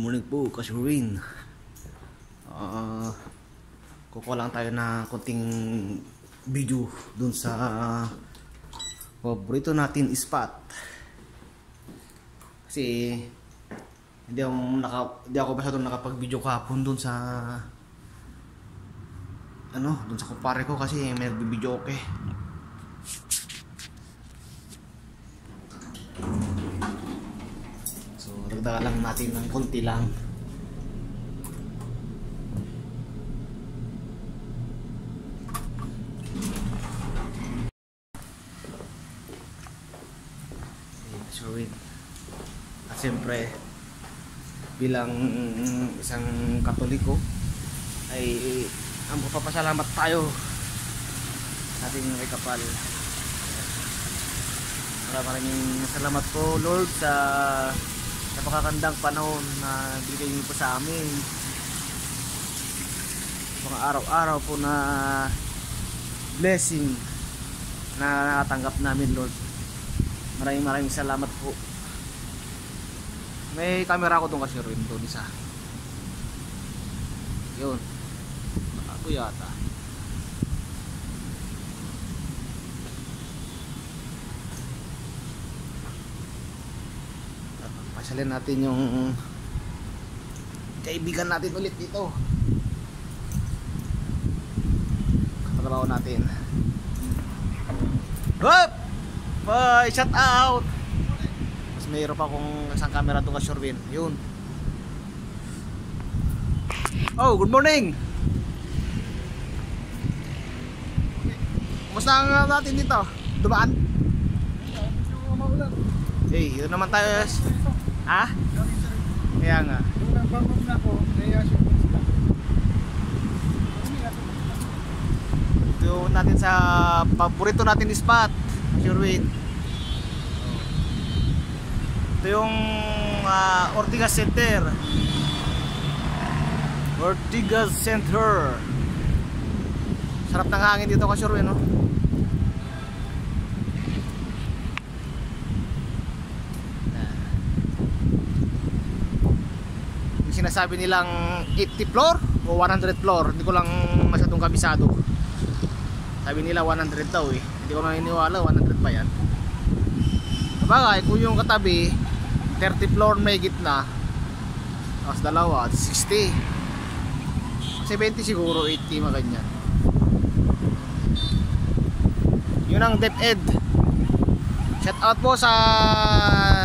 morning po, Kasurin. Kukuha lang tayo na konting video dun sa paborito natin spot. Kasi hindi ako masyadong nakapag-video kahapon dun sa dun sa kumpare ko kasi may nagbibideo okay. So dagdagan lang natin ng konti lang. At siyempre bilang isang Katoliko ay ang papasalamat tayo sa ating may kapal. Maraming salamat po Lord sa napakagandang panahon na bigay niyo po sa amin, mga araw-araw po na blessing na nakatanggap namin Lord. Maraming salamat po. May camera ako doon kasi rin doon isa. Yun. Ako yata. Pasalin natin yung kaibigan natin ulit dito. Katrabaho natin. Hop! Bye! Shout out! Mas mayroon pa akong isang camera doon ka Sherwin. Yun. Oh, good morning! Kumusta ang natin dito? Dumaan? Hey, yun naman tayo. Ha? Kaya nga. Ito natin sa paborito natin spot, Sherwin. Ito yung Ortigas Center. Ortigas Center. Sarap ng hangin dito ka Sherwin, no? Yung sinasabi nilang 80 floor o 100 floor, hindi ko lang masyadong kabisado. Sabi nila 100 daw eh. Hindi ko naniniwala 100 pa yan. Sabagay, kung yung katabi 30 floor may gitna, tapos dalawa 60, 70 siguro, 80 mga ganyan. Yun ang DepEd. Shout out po sa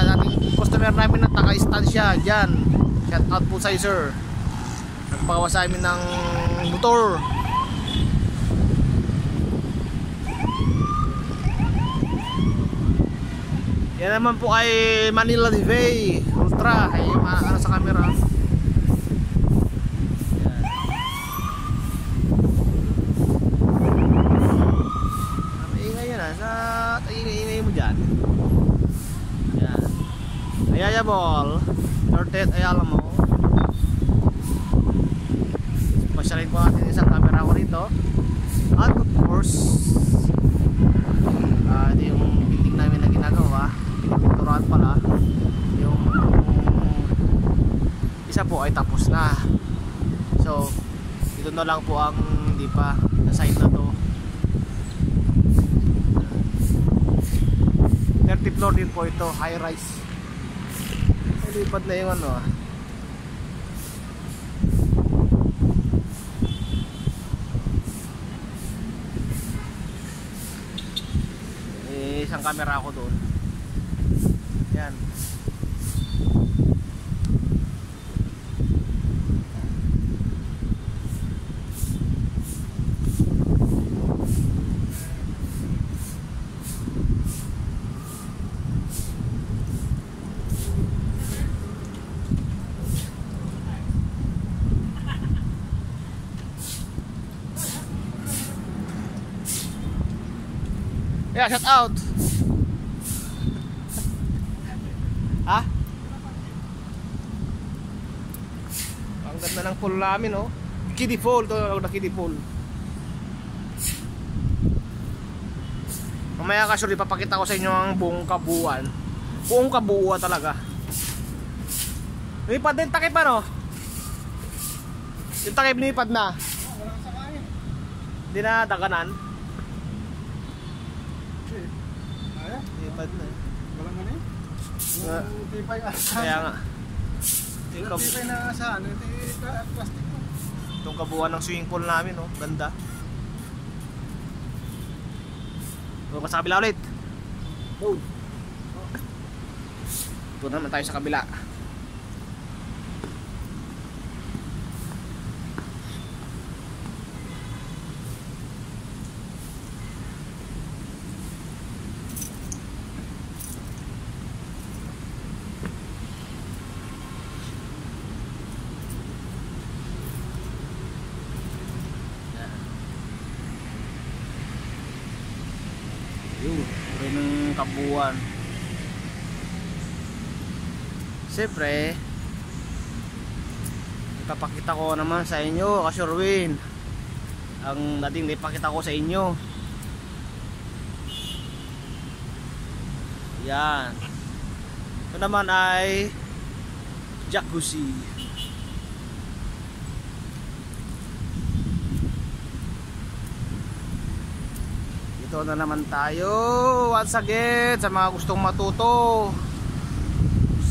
ating customer namin na taka-istansya dyan. Shout out po sa sir, nagpagawa sa amin ng motor. Yan naman po ay Manila TV Ultra. Ay ano sa camera. Yan. Maingay yan ha. Sa ingay mo dyan. Yan. Ayaya ball. Shorted ayala mo. Pasyalin ko natin isang camera ko rito. At of course ito yung building namin na ginagawa. Pinipinturahan pala. Yung isa po ay tapos na. So ito na lang po ang hindi pa na site na to. 30 floor din po ito, high rise. Ay lipad na yung isang camera ako doon. Yan. Yeah, shout out. Ha? Ang ganda ng pool namin, oh. Kiddie pool, ito na kiddie pool. Mamaya kasi ipapakita ko sa inyo ang buong kabuuan. Buong kabuuan talaga. Lipad din takip ano? Yung takip lipad na. Walang sakay. Hindi na daganan. Ay, Lipad na. walang ano eh. Tipay Kaya nga. Tipay na saan? Plastic mo. Itong kabuuan ng swimming pool namin, oh. Ganda. Doon ka sa kabila ulit. Doon. Doon naman tayo sa kabila. Yun, rin ng kabuuan. Siyempre, ipapakita ko naman sa inyo, Kasurwin, ang dating ipakita ko sa inyo. Yan. Ito naman ay jacuzzi. Ito na naman tayo once again sa mga gustong matuto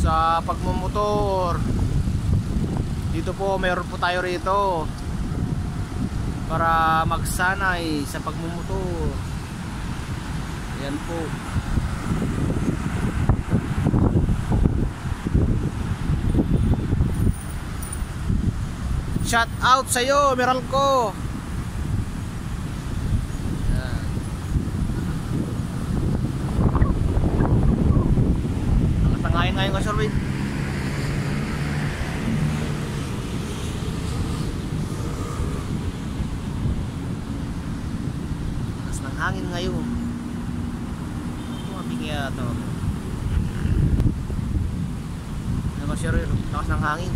sa pagmumotor. Dito po mayroon po tayo rito para magsanay sa pagmumotor. Yan po. Shout out sa iyo, Meralco. Ngayon ka survey. Lakas ng hangin ngayon. Mabingya ito. Ano sir, lakas ng hangin.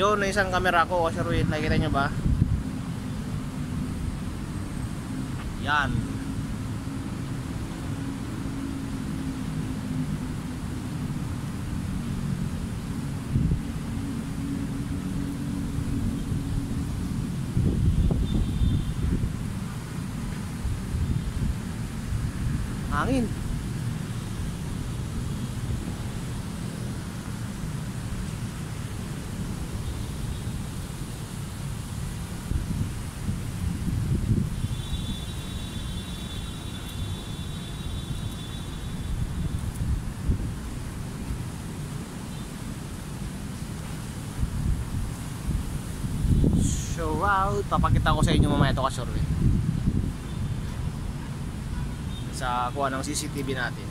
Yun, na isang camera ko, Sir Ruin, nakikita nyo ba? Yan. Hangin. So out, papakita ko sa inyo mamaya ito kasurvey sa kuha ng CCTV natin.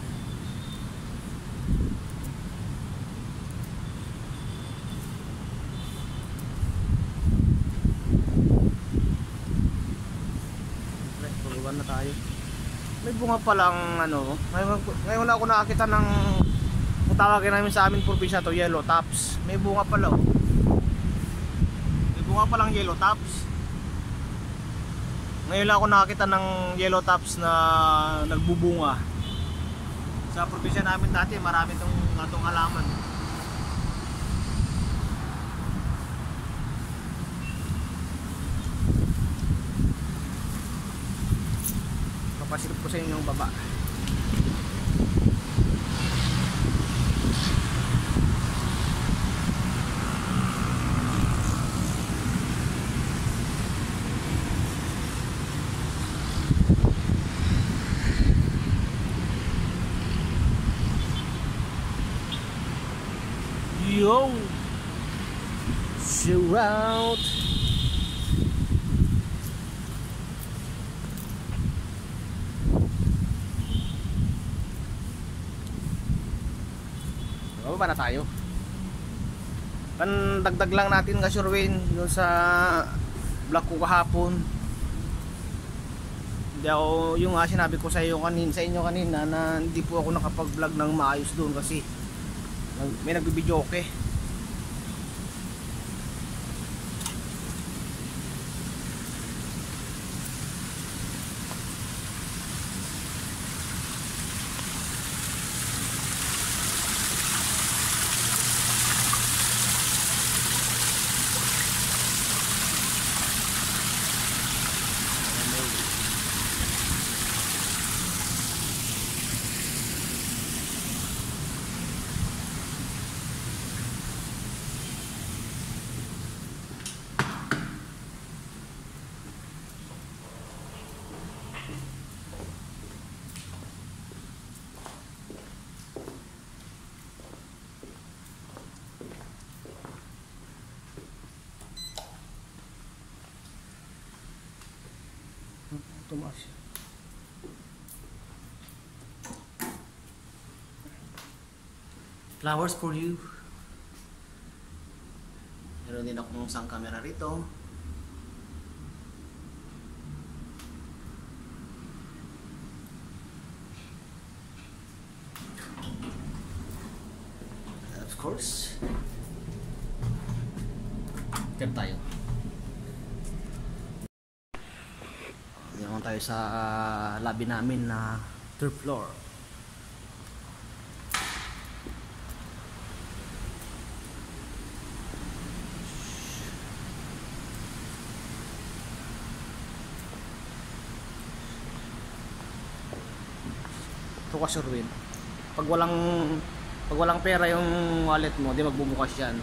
Tulugan na tayo. May bunga palang ano, ngayon wala ako nakakita ng kung tawagin namin sa amin probinsya to, yellow tops. May bunga pala oh. Bunga palang yellow tops. Ngayon lang ako nakakita ng yellow tops na nagbubunga. Sa probinsya namin dati marami itong halaman. Papasilip ko sa inyo yung baba. Yo, surround. baba na tayo. Pandagdag lang natin ka Sherwin yung sa vlog ko kahapon. Hindi ako, yung nga sinabi ko sa inyo kanina na hindi po ako nakapag-vlog ng maayos doon kasi may nagbibideo okay. Tumaas siya. Flowers for you. Meron din akong isang camera rito. And of course, tip tayo. Naman tayo sa lobby namin na third floor. Ito ka Sherwin. Pag walang pera yung wallet mo, di magbubukas yan.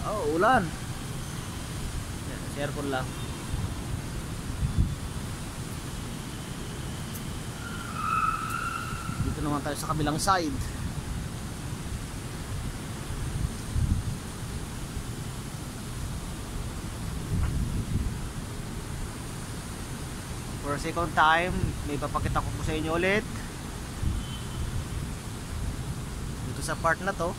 Oh, ulan. Yan, sa aircon lang. Dito naman tayo sa kabilang side. For a second time, may papakita ko po sa inyo ulit. Dito sa part na to.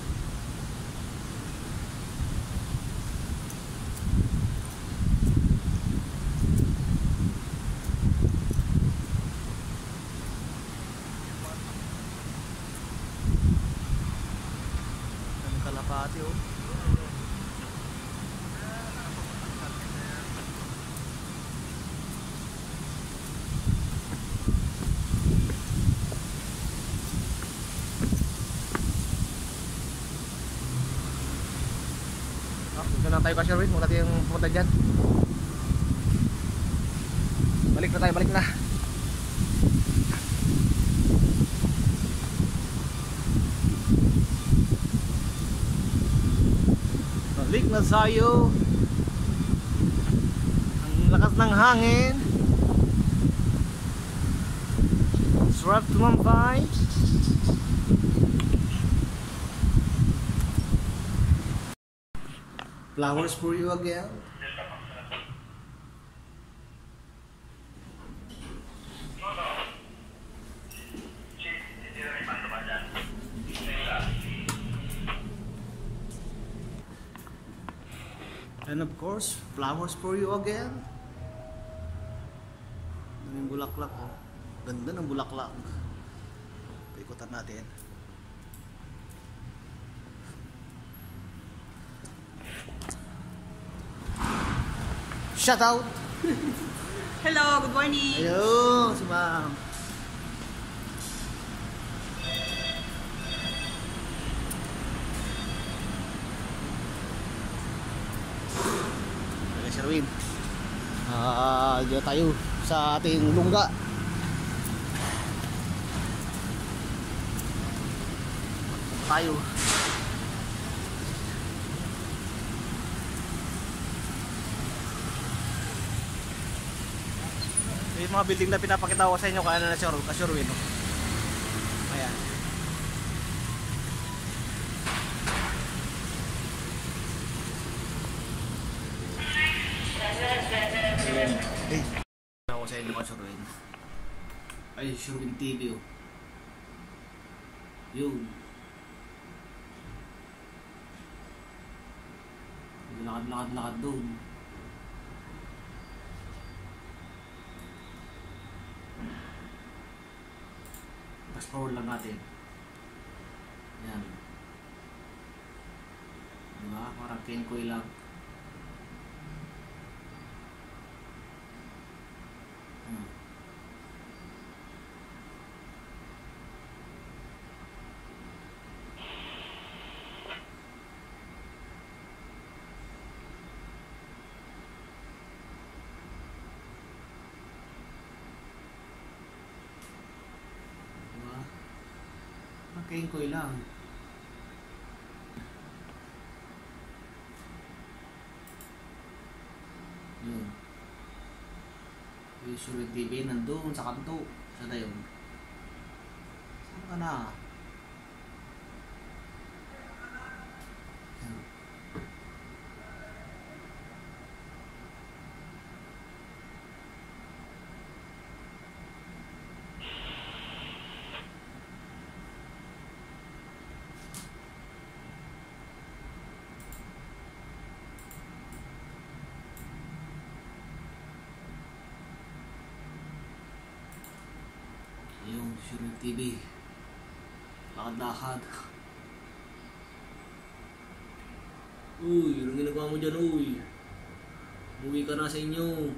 Ang kalapati oh. Dito na tayo ka Sherwin, huwag natin pumunta dyan. Balik na tayo, balik na. Balik na tayo. Ang lakas ng hangin. Sarap tumambay. Flowers for you again. And of course, flowers for you again. Yung bulaklak oh. Ganda ng bulaklak. Paikutan natin. Shout out. Hello, good morning. Hello, si Ma'am. Okay, Sherwin. Dito tayo sa ating lungga. Tayo. Yung mga building na pinapakita ko sa inyo kaya na Sherwin. Ayan. Ako sa inyo mga Sherwin. Ay, Sherwin TV oh. Yun. Lakad-lakad doon. Fast forward lang natin. Yan. Diba? Parang kenkoy lang. Kenkoy lang. Yun. Yung Sherwin TV nandun sa kanto. Saan na yun? Saan ka na? Yan. Yung Sherwin TV. Lakad-lakad. Uy, anong ginagawa mo dyan, uy? Umuwi ka na sa inyo.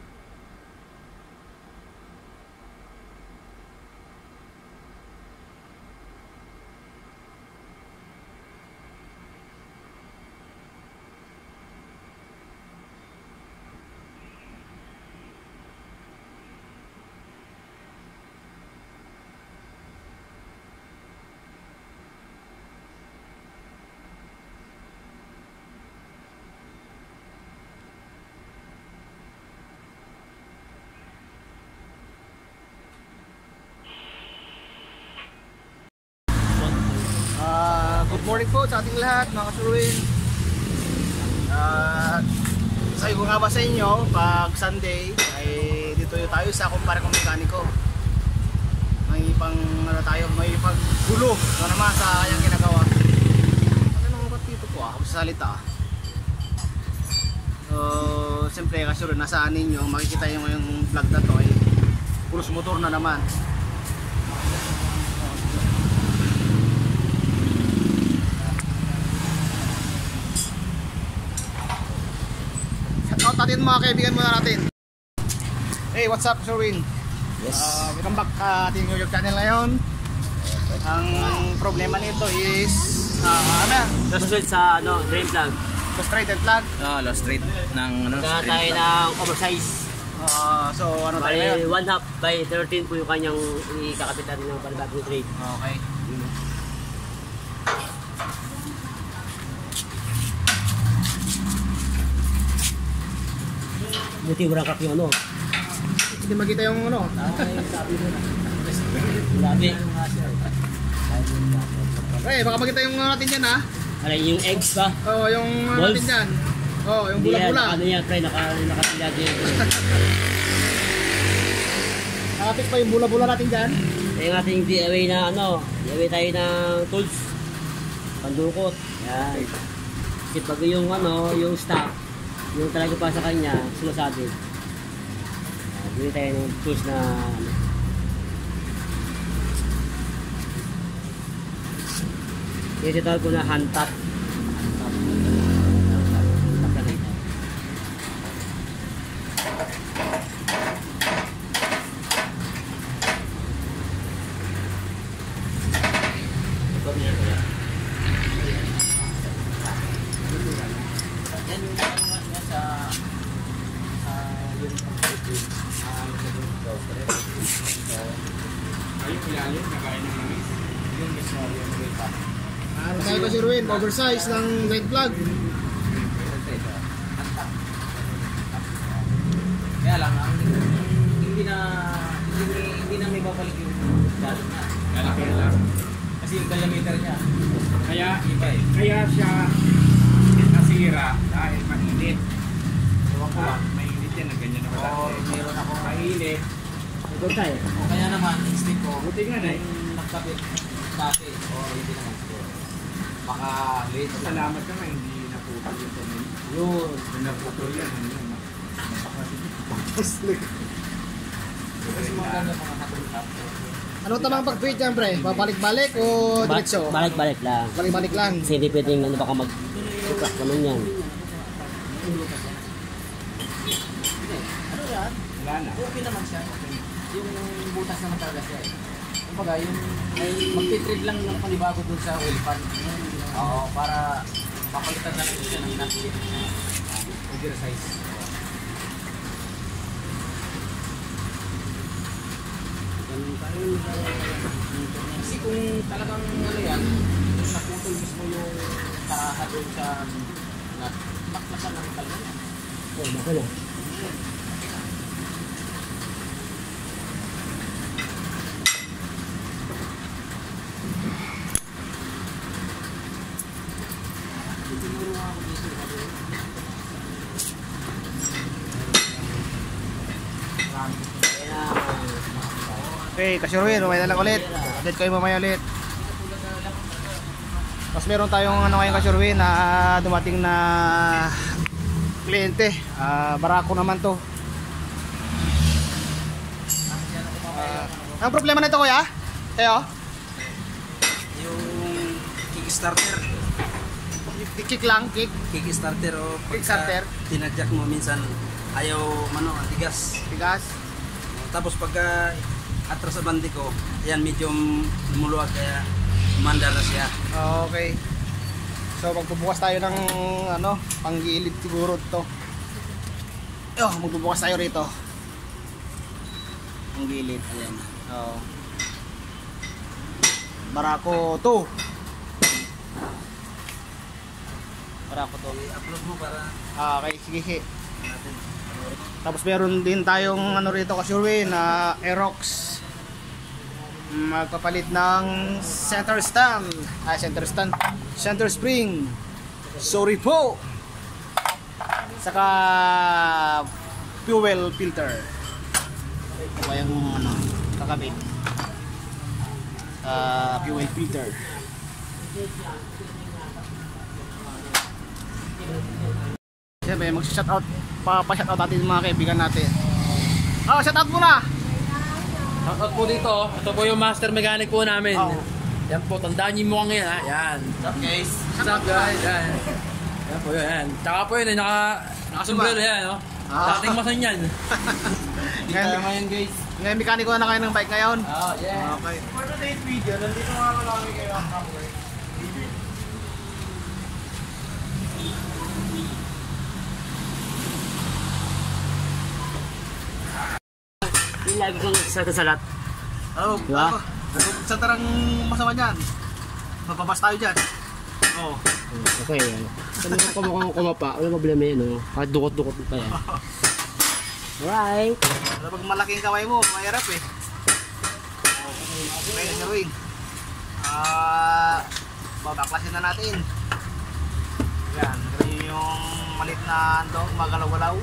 Good morning po sa ating lahat mga Sherwin. Sabi ko nga ba sa inyo, pag Sunday ay dito tayo sa kumpare kong mekaniko. May pang ano tayo, may paggulo na naman sa kanyang ginagawa. Ano nang ba't dito po sa salita? Siyempre kasi rin nasaan ninyo, makikita nyo ngayong vlog na to ay pulos motor na naman. Shoutout natin mga kaibigan muna natin. Hey, what's up Sherwin? Yes. Welcome back sa ating YouTube channel ngayon. Ang problema nito is Lost Street sa drain plug. Lost Street and plug. Lost Street ng Kaya tayo ng oversize. So ano tayo ngayon? Bali, 1/2 by 13 po yung kanyang ikakapitan ng panibagong trade. Okay. Buti walang crack yung ano. Hindi makita yung ano. Grabe. Okay, baka makita yung natin dyan ha. Ano yung eggs ba? Oo, yung Balls? natin dyan. Oo, yung Hindi yan, bula-bula. ano yan, pre, nakapila din. Nakapit pa yung bula-bula natin dyan. Yung ating DIY na ano, DIY tayo ng tools. Pandukot. Yan. Kasi pag yung ano, yung stock, yung talaga pa sa kanya, sumasabi. Bili tayo ng tools na ano. Yung titawag ko na hand tap. Ano tayo ba Sherwin? Oversize ng red plug. Kaya lang, hindi na may babalik yung galit na. Lalaki lang. Kasi yung diameter niya. Kaya, Iba eh. kaya siya nasira dahil mainit. Ewan ko lang. Mainit yan, ganyan na or meron akong mainit. Ito tayo. O kaya naman, instinct ko, Buti nga na eh. nagkapit dati o hindi naman siguro. Baka late. Salamat ka nga, hindi naputol yung tumin. Yun. Kung naputol yan, ano yun? Kasi maganda mga katulad. Ano tamang pag-tweet dyan, pre? Babalik-balik o diretso? Balik-balik lang. Balik-balik lang. Kasi hindi pwedeng ano baka mag-crack naman yan. Wala na. Okay naman siya. Yung butas naman talaga siya eh. Kumbaga, yung magtitrade lang ng panibago dun sa oil pan. Oo, para papalitan na lang siya ng natilit na exercise. Kasi kung talagang ano yan, yung naputol mismo yung taraha dun sa nut, baklasan naman talaga yan. Oh, baka na. Okay, kasyurwin, mamaya na lang ulit. Update kayo mamaya ulit. Tapos meron tayong ano ngayon kasyurwin na dumating na kliyente. Barako naman to. Ang problema nito kuya? Tayo? Yung kickstarter. Kick lang, kick. Kickstarter o Kickstarter. tinadyak mo minsan ayaw tigas. Tigas. Tapos pagka atras sa bandi ko, yan medyo lumuluwag kaya umandar na siya. Okay. So magbubukas tayo ng ano, panggilid siguro to. Magbubukas tayo rito. Panggilid, ayan. Barako 2. Barako 2. I-upload mo para Okay, sige. natin. Tapos meron din tayong ano rito kasyurwe na Aerox. Magpapalit ng center stand. Center spring. Sorry po. Saka fuel filter. Ito ba yung ano, kakabit? Fuel filter. Siyempre, mag-shoutout. Pa-shoutout natin yung mga kaibigan natin. Shoutout muna! Shoutout po dito. Ito po yung master mechanic po namin. Yan po, tandaan niyo mo ngayon ha. Yan. What's up guys? What's up guys? Yan. Yan po yun. Yan. Tsaka po yun, nakasumbrero yan. No? Dating masan yan. Ngayon guys. Ngayon mekaniko na kayo ng bike ngayon? Oh, yeah. Okay. For today's video, nandito nga kami kayo ang cover. Yung lagi kong salat. Diba? Sa tarang masama dyan. Mapabas tayo dyan. Okay, yan. Sabi ko kumukhang kumapa, wala problema yun, no? Kahit dukot-dukot pa yan. Alright. Pag malaking kamay mo, mahirap eh. Okay, Sherwin. Babaklasin na natin. Yan, ganyan yung malit na andong magalaw-galaw.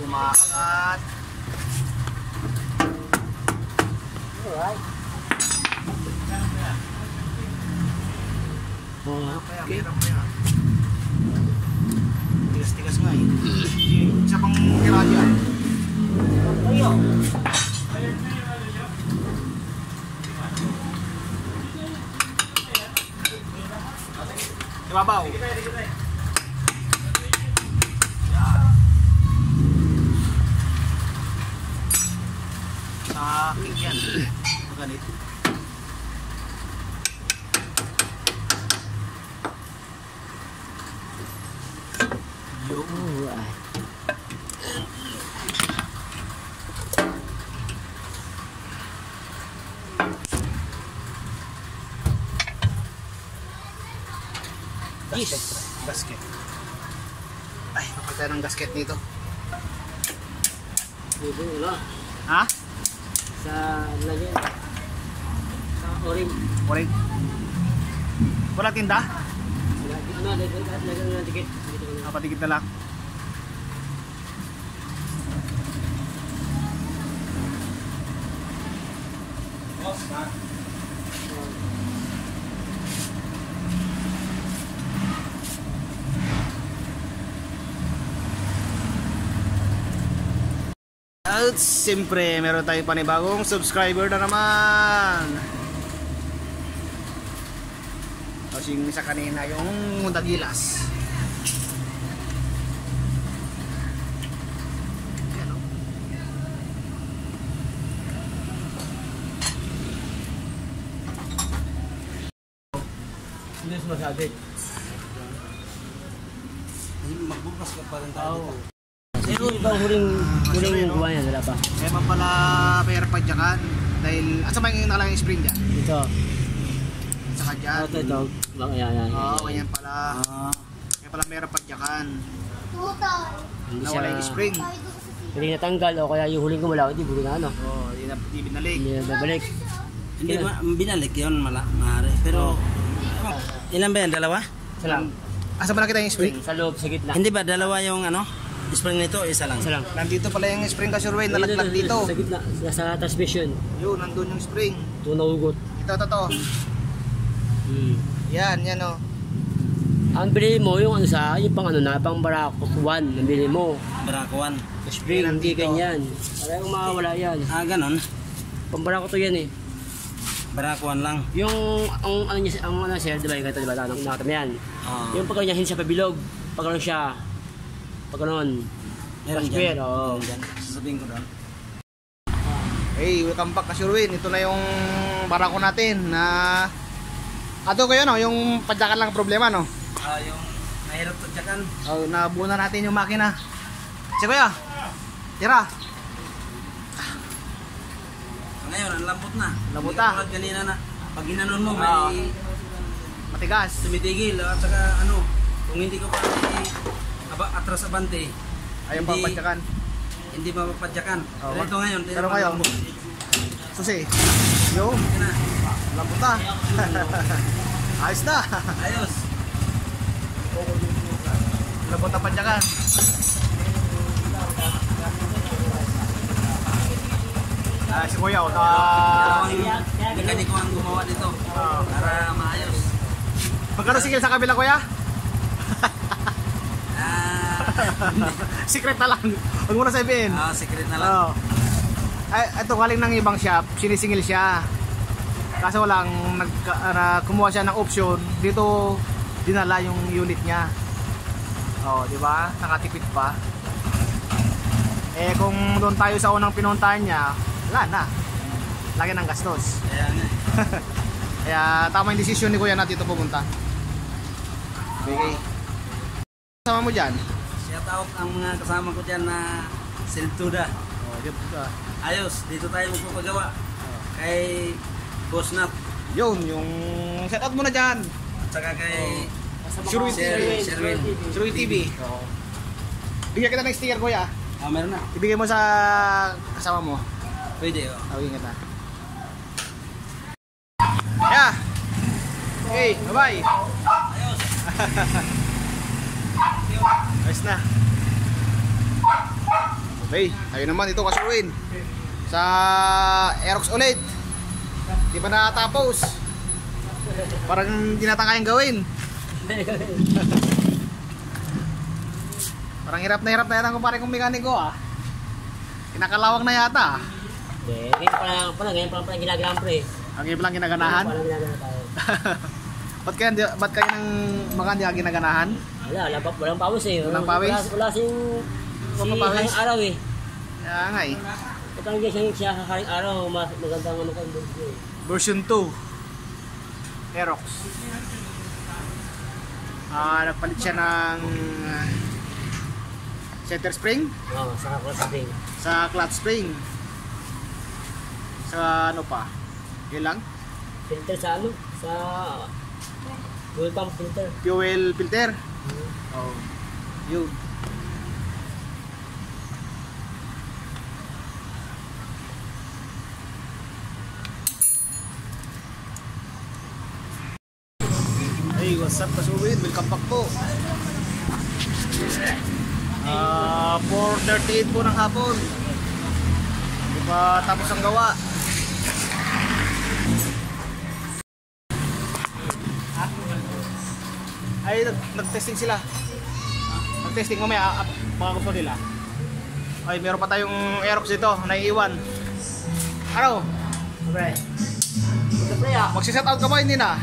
Umaangat. Alright. Meron pa yan. Tigas-tigas nga eh. Isa pang tira dyan. Ayo. Ibabaw. Sa kick yan. Ganito. Alright. Basket. tayo ng gasket nito. Dito, wala. Ha? Sa lagyan. Sa orange. Orange. Wala tinda? Ano, lagyan ng tikit. Patigit na lang. At siyempre, meron tayong panibagong subscriber na naman. Tapos yung isa kanina, yung Dagilas. Yan, oh. Hindi sumasabi. Magbukas ka pa rin tayo dito. Sino ba huling gawa niya? Wala pa. Kaya pa pala pair padyakan. Dahil, asa ba yung nakalagay yung spring dyan? Dito. Saka dyan. Ito. Yan. Oo, ganyan pala. Kaya pala meron padyakan. Hindi Nawala yung siya. spring. Hindi natanggal o kaya yung huling gumalaw. Hindi bulo na ano. Oo, di binalik. Hindi na babalik. Hindi ba binalik yun maaari. Pero ilan ba yan? Dalawa? Isa lang. Asa ba nakita yung spring? Sa loob, sa gitna. Hindi ba dalawa yung ano? Spring nito, isa lang. Isa lang. Nandito pala yung spring ka, Sure, nalaglag dito. Sa gitna. Sa transmission. Yun, nandun yung spring. Ito naugot. Ito. Yan o. Ang bili mo yung ano yung pang ano na, pang Barakot 1 ang bili mo. Barakuan. Spring, hindi ganyan. Para yung mawawala yan. Ah, ganon. Pang Barakot yan eh. Barakuan lang. Yung, ang ano niya, ang ano siya, diba, yung ganito, diba, nakita mo yan. Yung pagkaroon niya, hindi siya pabilog. Pagkaroon siya, pagkaroon. Meron Square, dyan. oo. Meron dyan. Sasabihin ko doon. Hey, welcome back ka, Sure. Ito na yung barako natin na... Ato kayo, no? Yung padyakan lang problema, no? Yung mahirap tadyakan. Oh, nabuo na natin yung makina. Si Kuya, tira. Ngayon, ang lambot na. Lambot Hindi na. katulad kanina na. Pag ginanon mo, may Matigas. tumitigil. At saka ano, kung hindi ko pa atras abante, Ayun pa padyakan. hindi mapapadyakan. Oo. Pero ito ngayon, Pero ngayon, susi. Yo, Yan na. lambot na. Ayos na. Ayos. Lambot na padyakan. Si Kuya, Dalawang mekaniko ang gumawa dito para maayos. magkano sigil sa kabila, Kuya? Secret na lang. Huwag mo na sabihin. Secret na lang. Oo. Ay, ito galing ng ibang shop, sinisingil siya. Kaso lang kumuha siya ng option, dito dinala yung unit niya. Oh, di ba? Nakatipid pa. Eh kung doon tayo sa unang pinuntahan niya, wala na. Lagi ng gastos. Kaya nga. Kaya tama yung desisyon ni Kuya na dito pumunta. Okay. Sama mo dyan? Shout out ang mga kasama ko dyan na Siltuda. Oh, dito ka. Ayos, dito tayo magpapagawa. Kay Boss Nat. Yun, yung set out mo na dyan. At saka kay Sure Sherwin. Sure TV. Oo. Bigyan kita ng sticker, Kuya. Meron na. Ibigay mo sa kasama mo. Pwede oh. Tawagin kita. Yeah. Okay, bye-bye. Ayos. Ayos na. Okay, ayun naman ito kasuwin. Sa Aerox ulit. Di pa nakatapos. Parang hindi natin kayang gawin. Parang hirap na yata kumpare kong mekaniko ah. Kinakalawang na yata. Ngayon pa lang ginagawa pre. Ang iba lang ginaganahan. Parang ginagawa tayo. Ba't kayo ng mga hindi ginaganahan? Walang pawis eh. Walang pawis? Wala sing Walang pawis? araw eh. Kaya nga eh. Kapag siya kakaring araw, magandang ano ka yung Version 2 Aerox. Nagpalit siya ng center spring Oo, sa cross spring. sa clutch spring sa ano pa yun lang, Filter sa ano? Sa fuel pump filter. fuel filter. Oh, yun. Hey, what's up kasuwin? Welcome back po. 4:38 po ng hapon. Hindi pa tapos ang gawa. Ay, nag-testing sila. Nag-testing mamaya, baka gusto nila. Ay, meron pa tayong Aerox dito, naiiwan. Ano? Pre. Pre ah. Magsiset out ka ba? Hindi na.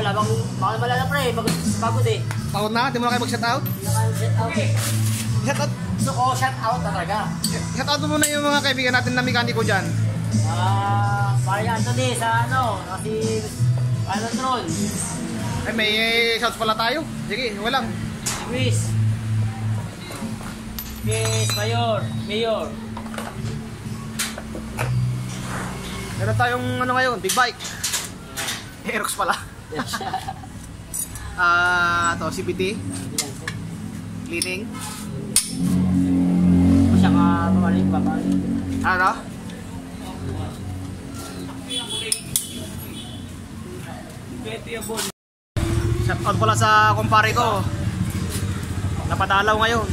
Labang, baka naman lang pre. Pagod eh. Pagod na? Di mo na kayo mag-set out? Set out eh. Set out? Gusto ko shut out talaga. Set out mo muna yung mga kaibigan natin na mekaniko dyan. Parang Anthony sa ano, kasi Alondron. Ay, may shouts pala tayo. Sige, walang. Chris. Mayor. Meron tayong ano ngayon, big bike. Aerox pala. To CBT. Cleaning. Siya ka pamaling pa. Ano? Shout out pala sa kumpare ko. Napadalaw ngayon.